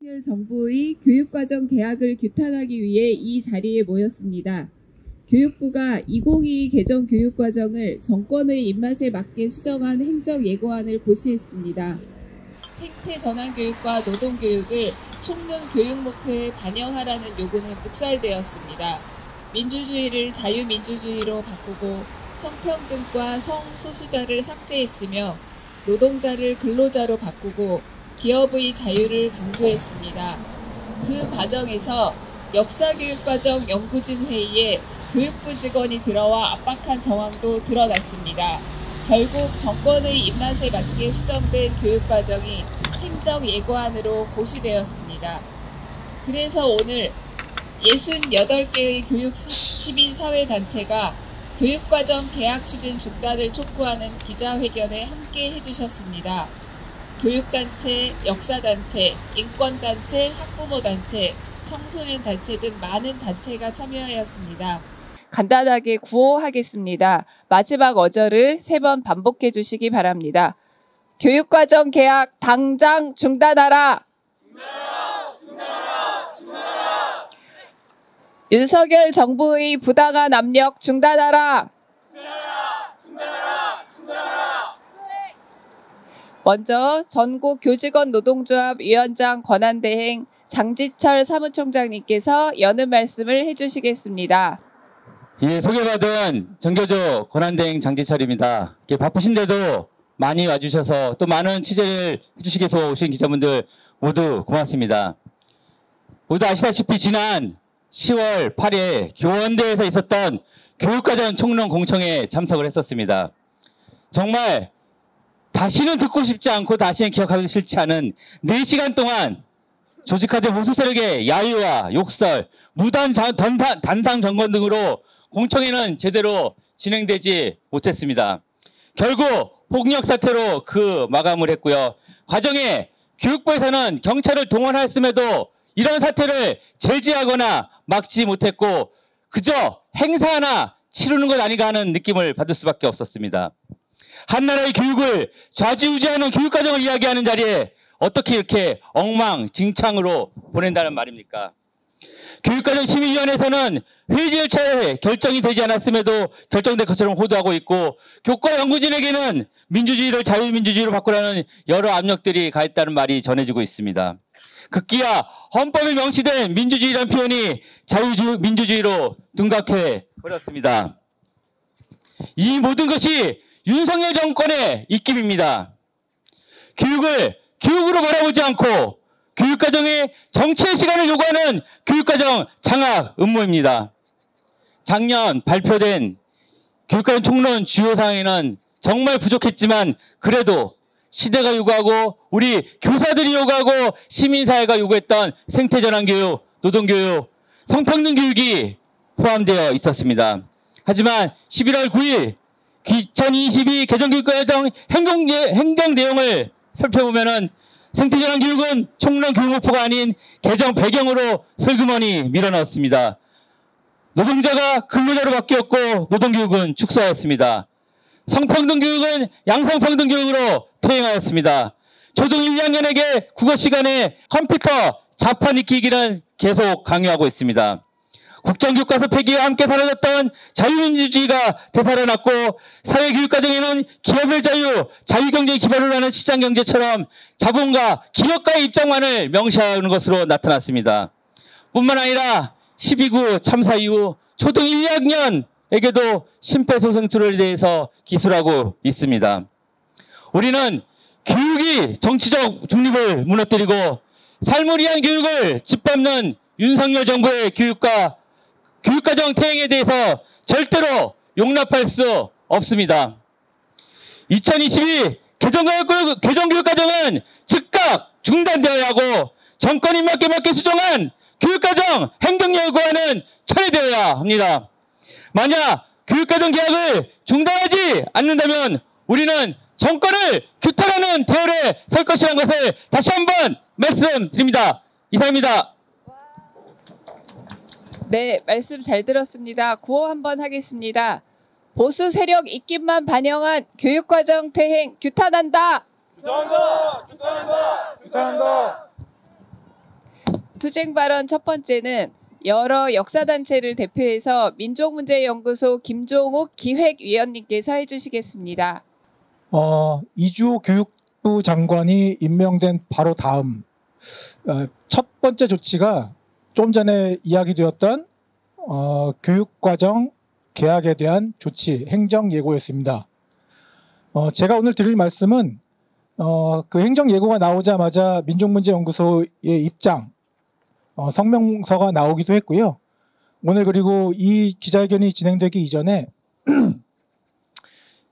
윤석열 정부의 교육과정 개혁을 규탄하기 위해 이 자리에 모였습니다. 교육부가 2022 개정 교육과정을 정권의 입맛에 맞게 수정한 행정예고안을 고시했습니다. 생태전환교육과 노동교육을 총론 교육 목표에 반영하라는 요구는 묵살되었습니다. 민주주의를 자유민주주의로 바꾸고 성평등과 성소수자를 삭제했으며 노동자를 근로자로 바꾸고 기업의 자유를 강조했습니다. 그 과정에서 역사교육과정 연구진 회의에 교육부 직원이 들어와 압박한 정황도 드러났습니다. 결국 정권의 입맛에 맞게 수정된 교육과정이 행정예고안으로 고시되었습니다. 그래서 오늘 68개의 교육 시민사회단체가 교육과정 개혁 추진 중단을 촉구하는 기자회견에 함께 해주셨습니다. 교육단체, 역사단체, 인권단체, 학부모단체, 청소년단체 등 많은 단체가 참여하였습니다. 간단하게 구호하겠습니다. 마지막 어절을 3번 반복해 주시기 바랍니다. 교육과정 개혁 당장 중단하라! 중단하라! 중단하라! 중단하라! 윤석열 정부의 부당한 압력 중단하라! 중단하라! 중단하라! 중단하라! 먼저 전국 교직원 노동조합 위원장 권한대행 장지철 사무총장님께서 여는 말씀을 해주시겠습니다. 예, 소개받은 정교조 권한대행 장지철입니다. 바쁘신데도 많이 와주셔서 또 많은 취재를 해주시기 위해서 오신 기자분들 모두 고맙습니다. 모두 아시다시피 지난 10월 8일 교원대에서 있었던 교육과정 총론 공청회에 참석을 했었습니다. 정말 다시는 듣고 싶지 않고 다시는 기억하기 싫지 않은 4시간 동안 조직화된 보수 세력의 야유와 욕설, 무단 단상 점거 등으로 공청회는 제대로 진행되지 못했습니다. 결국 폭력 사태로 그 마감을 했고요. 과정에 교육부에서는 경찰을 동원했음에도 이런 사태를 제지하거나 막지 못했고 그저 행사 하나 치르는 것 아닌가 하는 느낌을 받을 수밖에 없었습니다. 한나라의 교육을 좌지우지하는 교육과정을 이야기하는 자리에 어떻게 이렇게 엉망진창으로 보낸다는 말입니까? 교육과정 심의위원회에서는 회의 절차에 결정이 되지 않았음에도 결정된 것처럼 호도하고 있고 교과 연구진에게는 민주주의를 자유민주주의로 바꾸라는 여러 압력들이 가했다는 말이 전해지고 있습니다. 급기야 헌법에 명시된 민주주의라는 표현이 자유민주주의로 둔갑해 버렸습니다. 이 모든 것이 윤석열 정권의 입김입니다. 교육을 교육으로 바라보지 않고 교육과정에 정치의 시간을 요구하는 교육과정 장악 음모입니다. 작년 발표된 교육과정 총론 주요 사항에는 정말 부족했지만 그래도 시대가 요구하고 우리 교사들이 요구하고 시민사회가 요구했던 생태전환교육, 노동교육, 성평등 교육이 포함되어 있었습니다. 하지만 11월 9일 2022 개정교육과정 행정 내용을 살펴보면은 생태전환 교육은 총론 교육 목표가 아닌 개정 배경으로 슬그머니 밀어넣었습니다. 노동자가 근로자로 바뀌었고 노동교육은 축소하였습니다. 성평등 교육은 양성평등 교육으로 퇴행하였습니다. 초등 1, 2학년에게 국어 시간에 컴퓨터 자판 익히기는 계속 강요하고 있습니다. 국정교과서 폐기와 함께 사라졌던 자유민주주의가 되살아났고 사회교육과정에는 기업의 자유, 자유경제에 기반을 하는 시장경제처럼 자본가, 기업가의 입장만을 명시하는 것으로 나타났습니다. 뿐만 아니라 12구 참사 이후 초등 1, 2학년에게도 심폐소생술에 대해서 기술하고 있습니다. 우리는 교육이 정치적 중립을 무너뜨리고 삶을 위한 교육을 짓밟는 윤석열 정부의 교육과정 퇴행에 대해서 절대로 용납할 수 없습니다. 2022 개정교육과정은 즉각 중단되어야 하고 정권 입맛에 맞게 수정한 교육과정 행정예고안은 철회되어야 합니다. 만약 교육과정 개혁을 중단하지 않는다면 우리는 정권을 규탄하는 대열에 설 것이라는 것을 다시 한번 말씀드립니다. 이상입니다. 네, 말씀 잘 들었습니다. 구호 한번 하겠습니다. 보수 세력 입김만 반영한 교육과정 퇴행 규탄한다. 규탄한다. 규탄한다. 규탄한다. 투쟁 발언 첫 번째는 여러 역사단체를 대표해서 민족문제연구소 김종욱 기획위원님께서 해주시겠습니다. 이주호 교육부 장관이 임명된 바로 다음 첫 번째 조치가 좀 전에 이야기되었던 교육과정 개혁에 대한 조치, 행정예고였습니다. 제가 오늘 드릴 말씀은 그 행정예고가 나오자마자 민족문제연구소의 입장, 성명서가 나오기도 했고요. 오늘 그리고 이 기자회견이 진행되기 이전에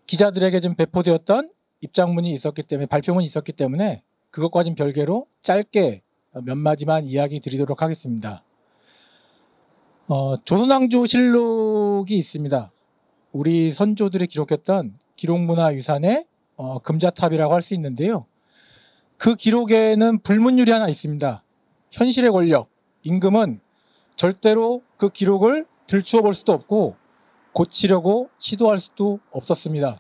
기자들에게 좀 배포되었던 입장문이 있었기 때문에, 발표문이 있었기 때문에 그것과는 별개로 짧게 몇 마디만 이야기 드리도록 하겠습니다. 조선왕조실록이 있습니다. 우리 선조들이 기록했던 기록문화유산의 금자탑이라고 할 수 있는데요. 그 기록에는 불문율이 하나 있습니다. 현실의 권력, 임금은 절대로 그 기록을 들추어 볼 수도 없고 고치려고 시도할 수도 없었습니다.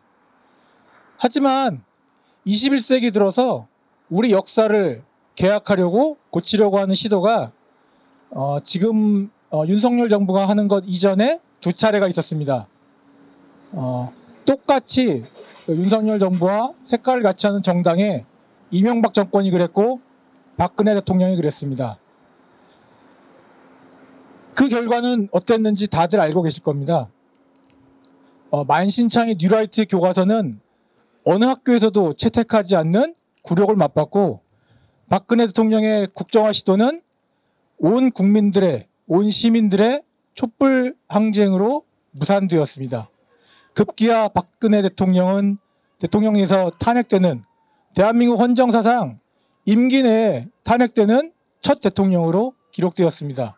하지만 21세기 들어서 우리 역사를 개혁하려고 고치려고 하는 시도가 지금 윤석열 정부가 하는 것 이전에 두 차례가 있었습니다. 똑같이 윤석열 정부와 색깔을 같이 하는 정당의 이명박 정권이 그랬고 박근혜 대통령이 그랬습니다. 그 결과는 어땠는지 다들 알고 계실 겁니다. 만신창이 뉴라이트 교과서는 어느 학교에서도 채택하지 않는 굴욕을 맛봤고, 박근혜 대통령의 국정화 시도는 온 국민들의, 온 시민들의 촛불 항쟁으로 무산되었습니다. 급기야 박근혜 대통령은 대통령에서 탄핵되는, 대한민국 헌정사상 임기 내에 탄핵되는 첫 대통령으로 기록되었습니다.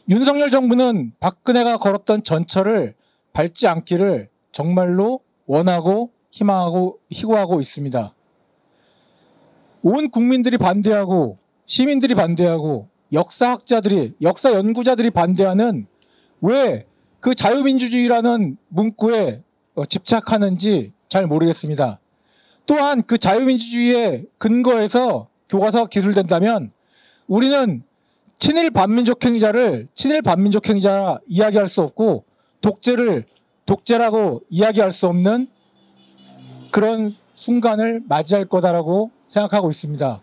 윤석열 정부는 박근혜가 걸었던 전철을 밟지 않기를 정말로 원하고 희망하고 희구하고 있습니다. 온 국민들이 반대하고 시민들이 반대하고 역사학자들이, 역사 연구자들이 반대하는 왜 그 자유민주주의라는 문구에 집착하는지 잘 모르겠습니다. 또한 그 자유민주주의의 근거에서 교과서가 기술된다면 우리는 친일 반민족 행위자 이야기할 수 없고 독재를 독재라고 이야기할 수 없는 그런 순간을 맞이할 거다라고 생각하고 있습니다.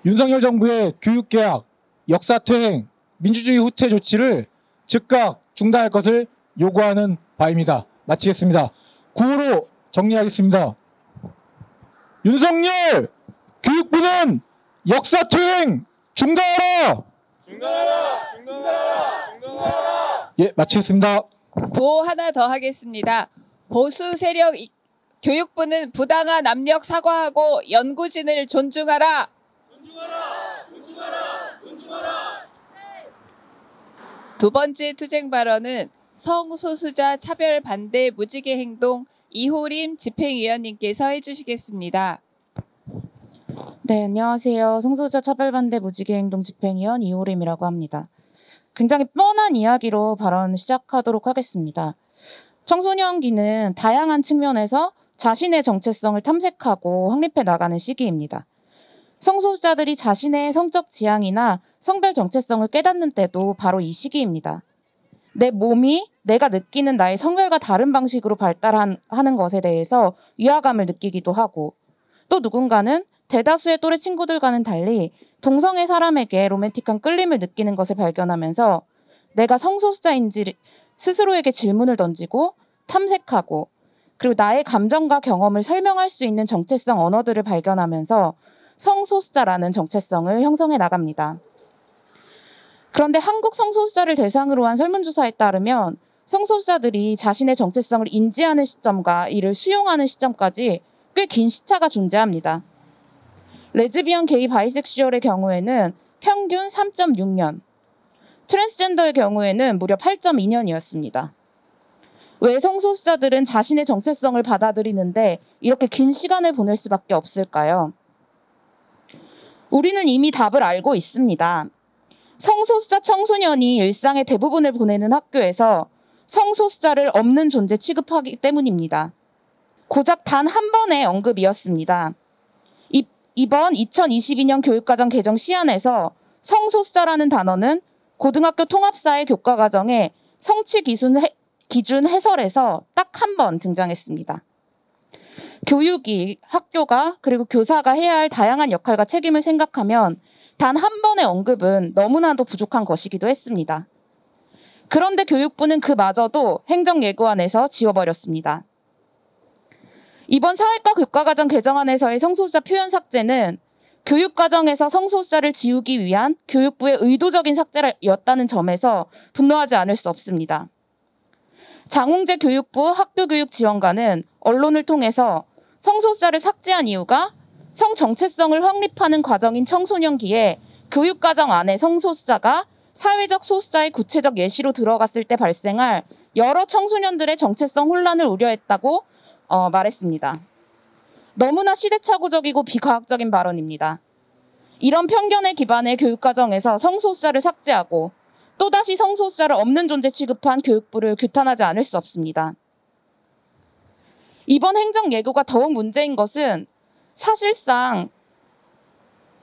윤석열 정부의 교육개혁, 역사퇴행, 민주주의 후퇴 조치를 즉각 중단할 것을 요구하는 바입니다. 마치겠습니다. 구호로 정리하겠습니다. 윤석열 교육부는 역사퇴행 중단하라! 중단하라! 예, 마치겠습니다. 구호 하나 더 하겠습니다. 보수 세력 교육부는 부당한 압력 사과하고 연구진을 존중하라. 두 번째 투쟁 발언은 성소수자 차별 반대 무지개 행동 이호림 집행위원님께서 해주시겠습니다. 네, 안녕하세요. 성소수자 차별반대 무지개행동 집행위원 이호림이라고 합니다. 굉장히 뻔한 이야기로 발언 시작하도록 하겠습니다. 청소년기는 다양한 측면에서 자신의 정체성을 탐색하고 확립해 나가는 시기입니다. 성소수자들이 자신의 성적 지향이나 성별 정체성을 깨닫는 때도 바로 이 시기입니다. 내 몸이 내가 느끼는 나의 성별과 다른 방식으로 발달하는 것에 대해서 위화감을 느끼기도 하고, 또 누군가는 대다수의 또래 친구들과는 달리 동성애 사람에게 로맨틱한 끌림을 느끼는 것을 발견하면서 내가 성소수자인지 스스로에게 질문을 던지고 탐색하고, 그리고 나의 감정과 경험을 설명할 수 있는 정체성 언어들을 발견하면서 성소수자라는 정체성을 형성해 나갑니다. 그런데 한국 성소수자를 대상으로 한 설문조사에 따르면 성소수자들이 자신의 정체성을 인지하는 시점과 이를 수용하는 시점까지 꽤 긴 시차가 존재합니다. 레즈비언, 게이, 바이섹슈얼의 경우에는 평균 3.6년, 트랜스젠더의 경우에는 무려 8.2년이었습니다. 왜 성소수자들은 자신의 정체성을 받아들이는데 이렇게 긴 시간을 보낼 수밖에 없을까요? 우리는 이미 답을 알고 있습니다. 성소수자 청소년이 일상의 대부분을 보내는 학교에서 성소수자를 없는 존재 취급하기 때문입니다. 고작 단 한 번의 언급이었습니다. 이번 2022년 교육과정 개정 시안에서 성소수자라는 단어는 고등학교 통합사회 교과과정에 성취 기준 해설에서 딱 한 번 등장했습니다. 교육이, 학교가, 그리고 교사가 해야 할 다양한 역할과 책임을 생각하면 단 한 번의 언급은 너무나도 부족한 것이기도 했습니다. 그런데 교육부는 그마저도 행정예고안에서 지워버렸습니다. 이번 사회과 교과과정 개정안에서의 성소수자 표현 삭제는 교육과정에서 성소수자를 지우기 위한 교육부의 의도적인 삭제였다는 점에서 분노하지 않을 수 없습니다. 장홍재 교육부 학교교육지원관은 언론을 통해서 성소수자를 삭제한 이유가 성정체성을 확립하는 과정인 청소년기에 교육과정 안에 성소수자가 사회적 소수자의 구체적 예시로 들어갔을 때 발생할 여러 청소년들의 정체성 혼란을 우려했다고 말했습니다. 너무나 시대착오적이고 비과학적인 발언입니다. 이런 편견에 기반해 교육과정에서 성소수자를 삭제하고 또다시 성소수자를 없는 존재 취급한 교육부를 규탄하지 않을 수 없습니다. 이번 행정예고가 더욱 문제인 것은 사실상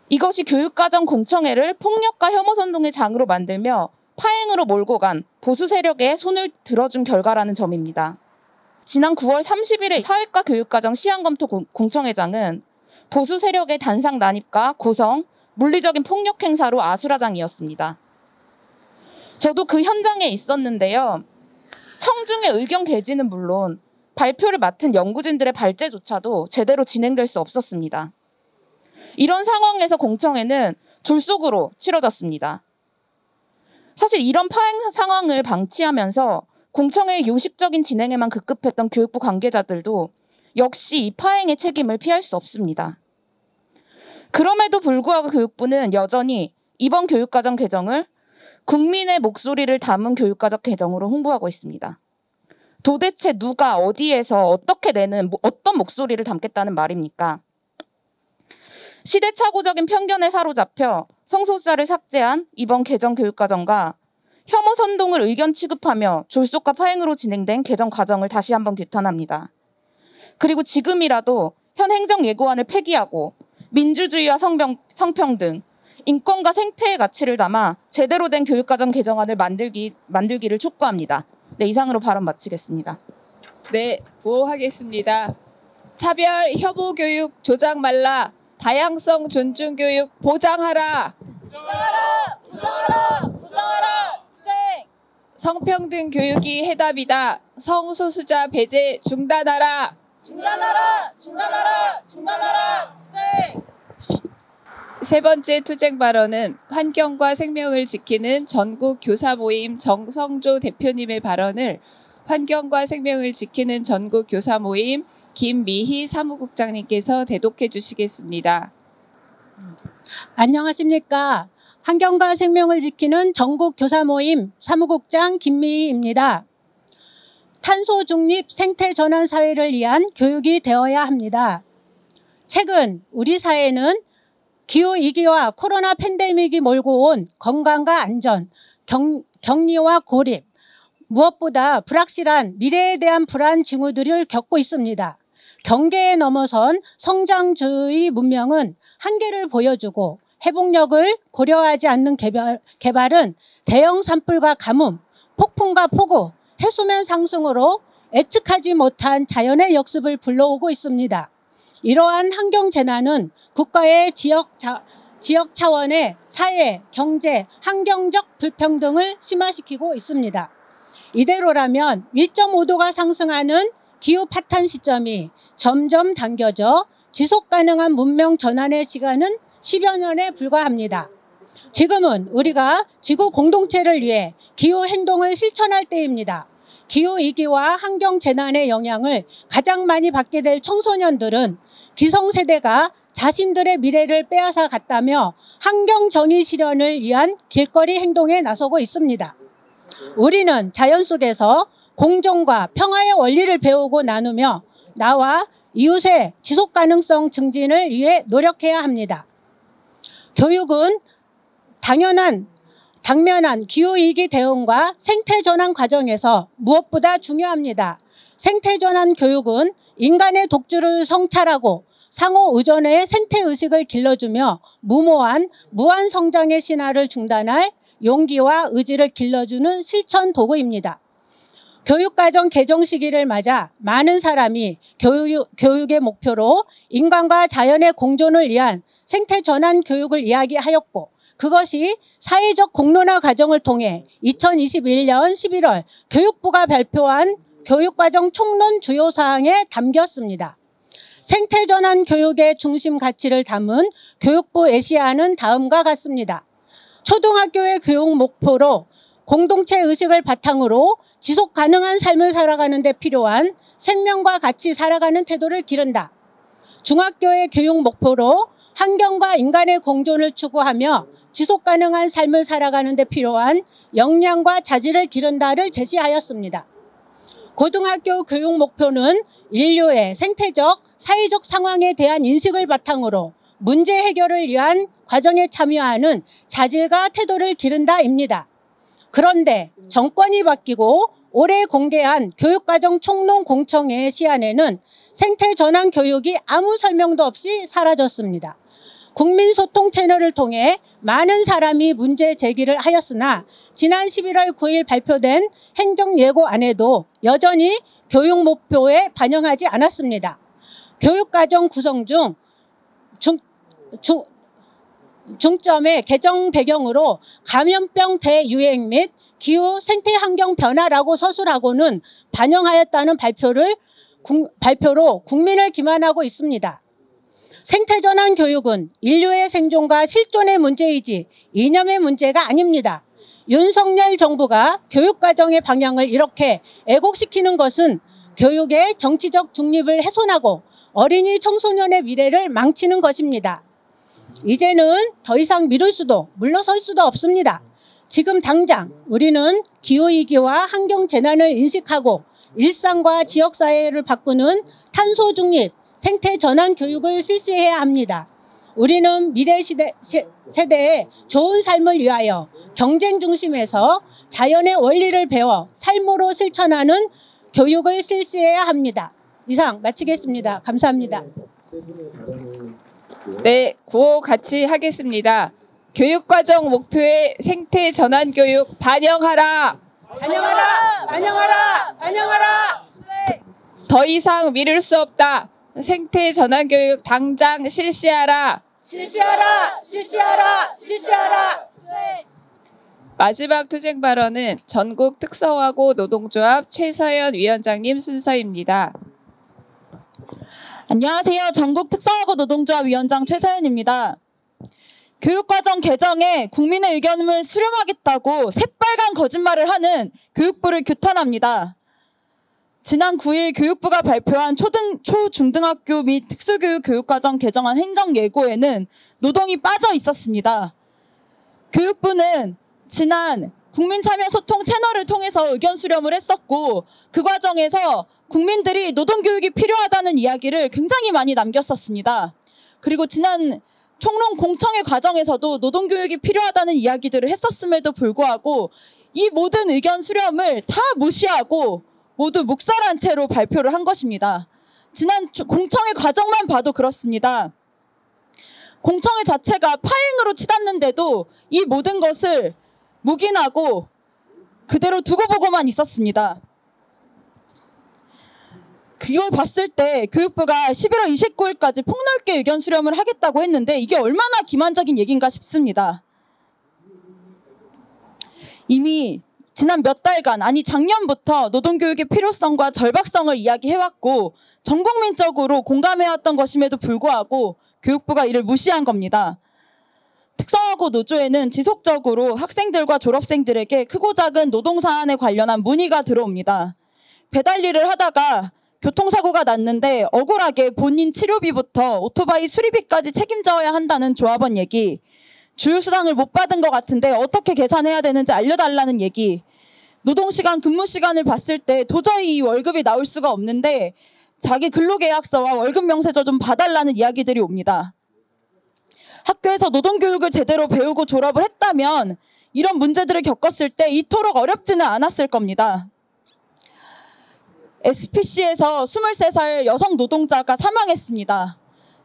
이것이 교육과정 공청회를 폭력과 혐오선동의 장으로 만들며 파행으로 몰고 간 보수 세력에 손을 들어준 결과라는 점입니다. 지난 9월 30일에 사회과 교육과정 시안검토 공청회장은 보수 세력의 단상 난입과 고성, 물리적인 폭력 행사로 아수라장이었습니다. 저도 그 현장에 있었는데요. 청중의 의견 개진은 물론 발표를 맡은 연구진들의 발제조차도 제대로 진행될 수 없었습니다. 이런 상황에서 공청회는 졸속으로 치러졌습니다. 사실 이런 파행 상황을 방치하면서 공청회의 요식적인 진행에만 급급했던 교육부 관계자들도 역시 이 파행의 책임을 피할 수 없습니다. 그럼에도 불구하고 교육부는 여전히 이번 교육과정 개정을 국민의 목소리를 담은 교육과정 개정으로 홍보하고 있습니다. 도대체 누가 어디에서 어떻게 내는 어떤 목소리를 담겠다는 말입니까? 시대착오적인 편견에 사로잡혀 성소수자를 삭제한 이번 개정 교육과정과 혐오 선동을 의견 취급하며 졸속과 파행으로 진행된 개정 과정을 다시 한번 규탄합니다. 그리고 지금이라도 현 행정예고안을 폐기하고 민주주의와 성평등, 인권과 생태의 가치를 담아 제대로 된 교육과정 개정안을 만들기를 촉구합니다. 네, 이상으로 발언 마치겠습니다. 네, 구호하겠습니다. 차별, 혐오 교육 조장 말라. 다양성 존중 교육 보장하라. 부정하라! 부정하라! 부정하라! 부정! 성평등 교육이 해답이다. 성소수자 배제 중단하라. 중단하라! 중단하라! 중단하라! 부정! 세 번째 투쟁 발언은 환경과 생명을 지키는 전국 교사 모임 정성조 대표님의 발언을 환경과 생명을 지키는 전국 교사 모임 김미희 사무국장님께서 대독해 주시겠습니다. 안녕하십니까. 환경과 생명을 지키는 전국 교사 모임 사무국장 김미희입니다. 탄소 중립 생태 전환 사회를 위한 교육이 되어야 합니다. 최근 우리 사회는 기후위기와 코로나 팬데믹이 몰고 온 건강과 안전, 격리와 고립, 무엇보다 불확실한 미래에 대한 불안 징후들을 겪고 있습니다. 경계에 넘어선 성장주의 문명은 한계를 보여주고 회복력을 고려하지 않는 개발은 대형 산불과 가뭄, 폭풍과 폭우, 해수면 상승으로 예측하지 못한 자연의 역습을 불러오고 있습니다. 이러한 환경재난은 국가의 지역 차원의 사회, 경제, 환경적 불평등을 심화시키고 있습니다. 이대로라면 1.5도가 상승하는 기후 파탄 시점이 점점 당겨져 지속가능한 문명 전환의 시간은 10여 년에 불과합니다. 지금은 우리가 지구 공동체를 위해 기후 행동을 실천할 때입니다. 기후위기와 환경재난의 영향을 가장 많이 받게 될 청소년들은 기성세대가 자신들의 미래를 빼앗아 갔다며 환경정의 실현을 위한 길거리 행동에 나서고 있습니다. 우리는 자연 속에서 공존과 평화의 원리를 배우고 나누며 나와 이웃의 지속가능성 증진을 위해 노력해야 합니다. 교육은 당면한 기후위기 대응과 생태전환 과정에서 무엇보다 중요합니다. 생태전환 교육은 인간의 독주를 성찰하고 상호 의존의 생태의식을 길러주며 무한 성장의 신화를 중단할 용기와 의지를 길러주는 실천 도구입니다. 교육과정 개정 시기를 맞아 많은 사람이 교육의 목표로 인간과 자연의 공존을 위한 생태 전환 교육을 이야기하였고, 그것이 사회적 공론화 과정을 통해 2021년 11월 교육부가 발표한 교육과정 총론 주요 사항에 담겼습니다. 생태 전환 교육의 중심 가치를 담은 교육부 예시안은 다음과 같습니다. 초등학교의 교육 목표로 공동체 의식을 바탕으로 지속 가능한 삶을 살아가는 데 필요한 생명과 같이 살아가는 태도를 기른다. 중학교의 교육 목표로 환경과 인간의 공존을 추구하며 지속 가능한 삶을 살아가는 데 필요한 역량과 자질을 기른다를 제시하였습니다. 고등학교 교육 목표는 인류의 생태적, 사회적 상황에 대한 인식을 바탕으로 문제 해결을 위한 과정에 참여하는 자질과 태도를 기른다입니다. 그런데 정권이 바뀌고 올해 공개한 교육과정 총론 공청회 시안에는 생태 전환 교육이 아무 설명도 없이 사라졌습니다. 국민소통 채널을 통해 많은 사람이 문제 제기를 하였으나 지난 11월 9일 발표된 행정예고안에도 여전히 교육 목표에 반영하지 않았습니다. 교육과정 구성 중 중점의 개정 배경으로 감염병 대유행 및 기후 생태 환경 변화라고 서술하고는 반영하였다는 발표로 국민을 기만하고 있습니다. 생태전환 교육은 인류의 생존과 실존의 문제이지 이념의 문제가 아닙니다. 윤석열 정부가 교육과정의 방향을 이렇게 왜곡시키는 것은 교육의 정치적 중립을 훼손하고 어린이 청소년의 미래를 망치는 것입니다. 이제는 더 이상 미룰 수도 물러설 수도 없습니다. 지금 당장 우리는 기후위기와 환경재난을 인식하고 일상과 지역사회를 바꾸는 탄소 중립, 생태 전환 교육을 실시해야 합니다. 우리는 미래 세대의 좋은 삶을 위하여 경쟁 중심에서 자연의 원리를 배워 삶으로 실천하는 교육을 실시해야 합니다. 이상 마치겠습니다. 감사합니다. 네, 구호 같이 하겠습니다. 교육과정 목표의 생태 전환 교육 반영하라. 반영하라! 반영하라! 반영하라! 더 이상 미룰 수 없다. 생태 전환 교육 당장 실시하라. 실시하라! 실시하라! 실시하라! 마지막 투쟁 발언은 전국 특성화고 노동조합 최서연 위원장님 순서입니다. 안녕하세요. 전국 특성화고 노동조합 위원장 최서연입니다. 교육과정 개정에 국민의 의견을 수렴하겠다고 새빨간 거짓말을 하는 교육부를 규탄합니다. 지난 9일 교육부가 발표한 초중등학교 및 특수교육 교육과정 개정안 행정예고에는 노동이 빠져 있었습니다. 교육부는 지난 국민참여소통 채널을 통해서 의견 수렴을 했었고, 그 과정에서 국민들이 노동교육이 필요하다는 이야기를 굉장히 많이 남겼었습니다. 그리고 지난 총론 공청회 과정에서도 노동교육이 필요하다는 이야기들을 했었음에도 불구하고 이 모든 의견 수렴을 다 무시하고 모두 묵살한 채로 발표를 한 것입니다. 지난 공청회 과정만 봐도 그렇습니다. 공청회 자체가 파행으로 치닫는데도 이 모든 것을 묵인하고 그대로 두고 보고만 있었습니다. 그걸 봤을 때 교육부가 11월 29일까지 폭넓게 의견 수렴을 하겠다고 했는데 이게 얼마나 기만적인 얘기인가 싶습니다. 이미 지난 몇 달간, 아니 작년부터 노동교육의 필요성과 절박성을 이야기해왔고 전 국민적으로 공감해왔던 것임에도 불구하고 교육부가 이를 무시한 겁니다. 특성화고 노조에는 지속적으로 학생들과 졸업생들에게 크고 작은 노동사안에 관련한 문의가 들어옵니다. 배달 일을 하다가 교통사고가 났는데 억울하게 본인 치료비부터 오토바이 수리비까지 책임져야 한다는 조합원 얘기, 주휴수당을 못 받은 것 같은데 어떻게 계산해야 되는지 알려달라는 얘기, 노동시간, 근무시간을 봤을 때 도저히 이 월급이 나올 수가 없는데 자기 근로계약서와 월급 명세서 좀 봐달라는 이야기들이 옵니다. 학교에서 노동교육을 제대로 배우고 졸업을 했다면 이런 문제들을 겪었을 때 이토록 어렵지는 않았을 겁니다. SPC에서 23살 여성 노동자가 사망했습니다.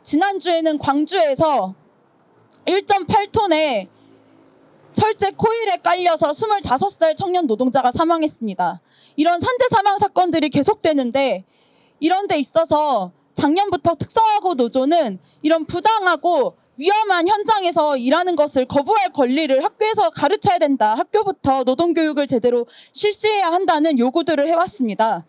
지난주에는 광주에서 1.8톤의 철제 코일에 깔려서 25살 청년 노동자가 사망했습니다. 이런 산재 사망 사건들이 계속되는데 이런 데 있어서 작년부터 특성화고 노조는 이런 부당하고 위험한 현장에서 일하는 것을 거부할 권리를 학교에서 가르쳐야 된다. 학교부터 노동교육을 제대로 실시해야 한다는 요구들을 해왔습니다.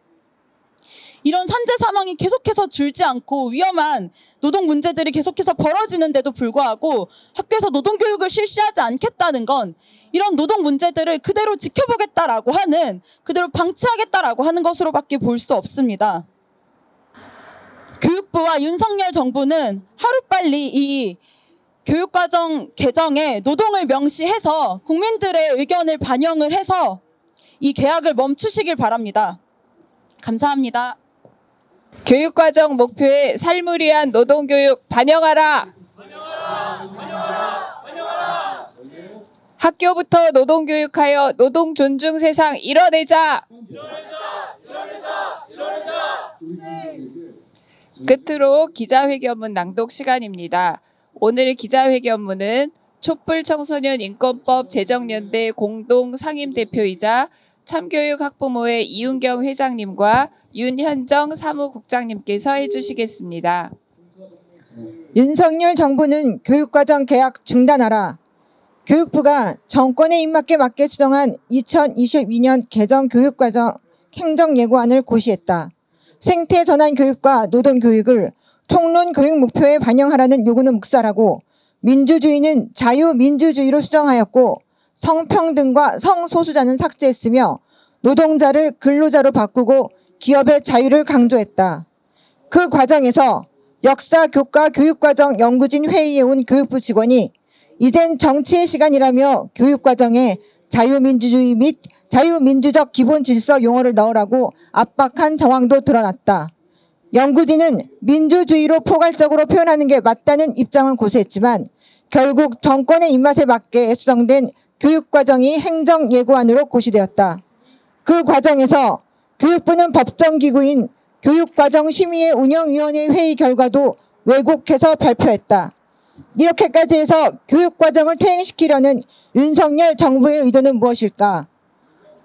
이런 산재 사망이 계속해서 줄지 않고 위험한 노동 문제들이 계속해서 벌어지는데도 불구하고 학교에서 노동교육을 실시하지 않겠다는 건 이런 노동 문제들을 그대로 지켜보겠다라고 하는, 그대로 방치하겠다라고 하는 것으로밖에 볼 수 없습니다. 교육부와 윤석열 정부는 하루빨리 이 교육과정 개정에 노동을 명시해서 국민들의 의견을 반영을 해서 이 계약을 멈추시길 바랍니다. 감사합니다. 교육과정 목표에 삶을 위한 노동교육 반영하라! 학교부터 노동교육하여 노동 존중 세상 이뤄내자! 끝으로 기자회견문 낭독 시간입니다. 오늘 기자회견문은 촛불 청소년 인권법 제정연대 공동 상임대표이자 참교육학부모회 이윤경 회장님과 윤현정 사무국장님께서 해주시겠습니다. 윤석열 정부는 교육과정 개혁 중단하라. 교육부가 정권의 입맛에 맞게 수정한 2022년 개정 교육과정 행정예고안을 고시했다. 생태전환 교육과 노동교육을 총론 교육 목표에 반영하라는 요구는 묵살하고 민주주의는 자유민주주의로 수정하였고 성평등과 성소수자는 삭제했으며 노동자를 근로자로 바꾸고 기업의 자유를 강조했다. 그 과정에서 역사 교과 교육과정 연구진 회의에 온 교육부 직원이 이젠 정치의 시간이라며 교육과정에 자유민주주의 및 자유민주적 기본 질서 용어를 넣으라고 압박한 정황도 드러났다. 연구진은 민주주의로 포괄적으로 표현하는 게 맞다는 입장을 고수했지만 결국 정권의 입맛에 맞게 수정된 교육과정이 행정예고안으로 고시되었다. 그 과정에서 교육부는 법정기구인 교육과정심의회 운영위원회 회의 결과도 왜곡해서 발표했다. 이렇게까지 해서 교육과정을 퇴행시키려는 윤석열 정부의 의도는 무엇일까?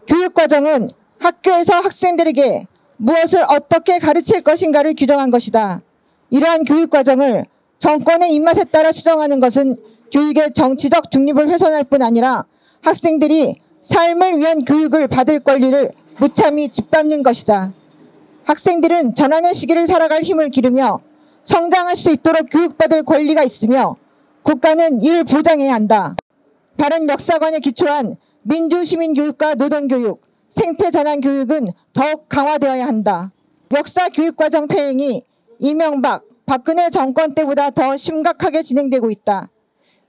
교육과정은 학교에서 학생들에게 무엇을 어떻게 가르칠 것인가를 규정한 것이다. 이러한 교육과정을 정권의 입맛에 따라 수정하는 것은 교육의 정치적 중립을 훼손할 뿐 아니라 학생들이 삶을 위한 교육을 받을 권리를 무참히 짓밟는 것이다. 학생들은 전환의 시기를 살아갈 힘을 기르며 성장할 수 있도록 교육받을 권리가 있으며 국가는 이를 보장해야 한다. 바른 역사관에 기초한 민주시민교육과 노동교육, 생태전환 교육은 더욱 강화되어야 한다. 역사 교육과정 퇴행이 이명박, 박근혜 정권 때보다 더 심각하게 진행되고 있다.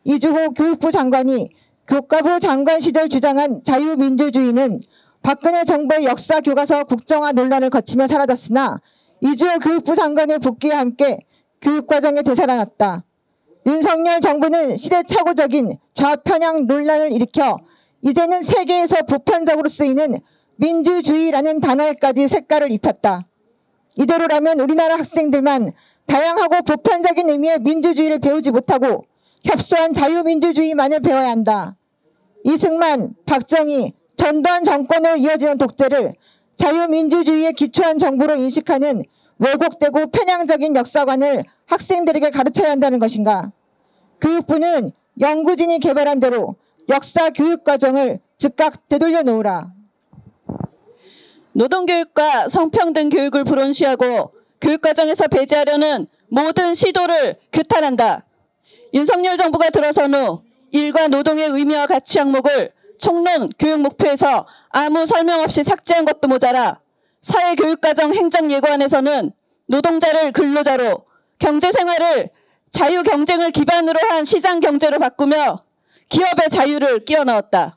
이주호 교육부 장관이 교과부 장관 시절 주장한 자유민주주의는 박근혜 정부의 역사 교과서 국정화 논란을 거치며 사라졌으나 이주호 교육부 장관의 복귀와 함께 교육과정에 되살아났다. 윤석열 정부는 시대착오적인 좌편향 논란을 일으켜 이제는 세계에서 보편적으로 쓰이는 민주주의라는 단어에까지 색깔을 입혔다. 이대로라면 우리나라 학생들만 다양하고 보편적인 의미의 민주주의를 배우지 못하고 협소한 자유민주주의만을 배워야 한다. 이승만, 박정희, 전두환 정권으로 이어지는 독재를 자유민주주의에 기초한 정부로 인식하는 왜곡되고 편향적인 역사관을 학생들에게 가르쳐야 한다는 것인가? 교육부는 연구진이 개발한 대로 역사 교육과정을 즉각 되돌려 놓으라. 노동교육과 성평등 교육을 불온시하고 교육과정에서 배제하려는 모든 시도를 규탄한다. 윤석열 정부가 들어선 후 일과 노동의 의미와 가치 항목을 총론 교육 목표에서 아무 설명 없이 삭제한 것도 모자라 사회교육과정 행정예고안에서는 노동자를 근로자로, 경제생활을 자유경쟁을 기반으로 한 시장경제로 바꾸며 기업의 자유를 끼워 넣었다.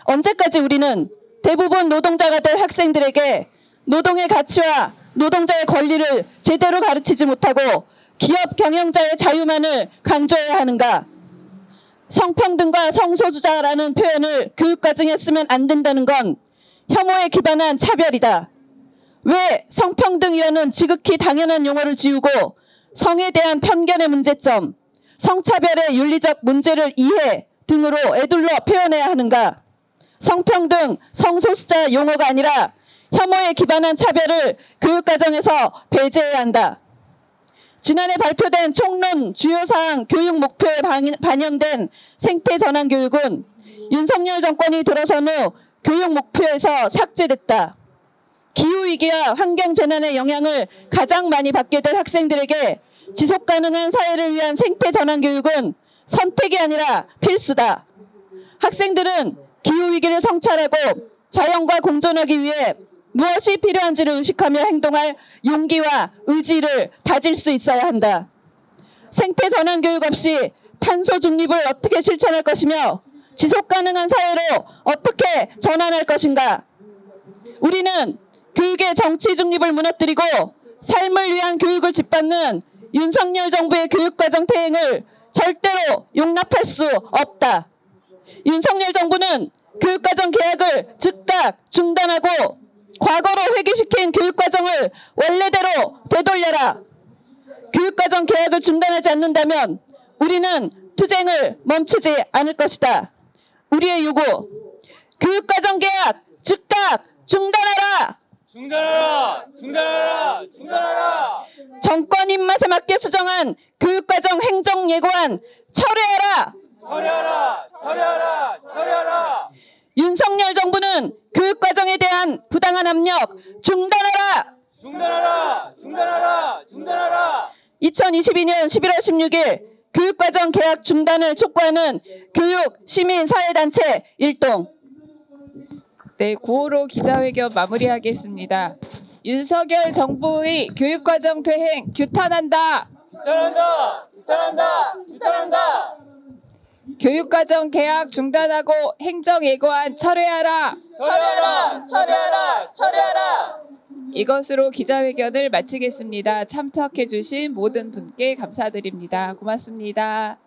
언제까지 우리는 대부분 노동자가 될 학생들에게 노동의 가치와 노동자의 권리를 제대로 가르치지 못하고 기업 경영자의 자유만을 강조해야 하는가? 성평등과 성소수자라는 표현을 교육과정에 쓰면 안 된다는 건 혐오에 기반한 차별이다. 왜 성평등이라는 지극히 당연한 용어를 지우고 성에 대한 편견의 문제점, 성차별의 윤리적 문제를 이해 등으로 에둘러 표현해야 하는가? 성평등, 성소수자 용어가 아니라 혐오에 기반한 차별을 교육과정에서 배제해야 한다. 지난해 발표된 총론 주요 사항 교육 목표에 반영된 생태 전환 교육은 윤석열 정권이 들어선 후 교육 목표에서 삭제됐다. 기후위기와 환경재난의 영향을 가장 많이 받게 될 학생들에게 지속가능한 사회를 위한 생태 전환 교육은 선택이 아니라 필수다. 학생들은 기후위기를 성찰하고 자연과 공존하기 위해 무엇이 필요한지를 의식하며 행동할 용기와 의지를 다질 수 있어야 한다. 생태 전환 교육 없이 탄소 중립을 어떻게 실천할 것이며 지속가능한 사회로 어떻게 전환할 것인가? 우리는 교육의 정치 중립을 무너뜨리고 삶을 위한 교육을 짓밟는 윤석열 정부의 교육과정 퇴행을 절대로 용납할 수 없다. 윤석열 정부는 교육과정 개혁을 즉각 중단하고 과거로 회귀시킨 교육과정을 원래대로 되돌려라. 교육과정 개혁을 중단하지 않는다면 우리는 투쟁을 멈추지 않을 것이다. 우리의 요구, 교육과정 개혁 즉각 중단하라. 중단하라! 중단하라! 중단하라! 정권 입맛에 맞게 수정한 교육과정 행정예고안 철회하라. 처리하라! 처리하라! 처리하라! 윤석열 정부는 교육과정에 대한 부당한 압력 중단하라. 중단하라! 중단하라! 중단하라! 2022년 11월 16일 교육과정 개혁 중단을 촉구하는 교육 시민사회단체 일동. 네, 9호로 기자회견 마무리하겠습니다. 윤석열 정부의 교육과정 퇴행 규탄한다. 규탄한다! 규탄한다! 규탄한다! 교육과정 개혁 중단하고 행정예고안 철회하라. 철회하라! 철회하라! 철회하라! 이것으로 기자회견을 마치겠습니다. 참석해주신 모든 분께 감사드립니다. 고맙습니다.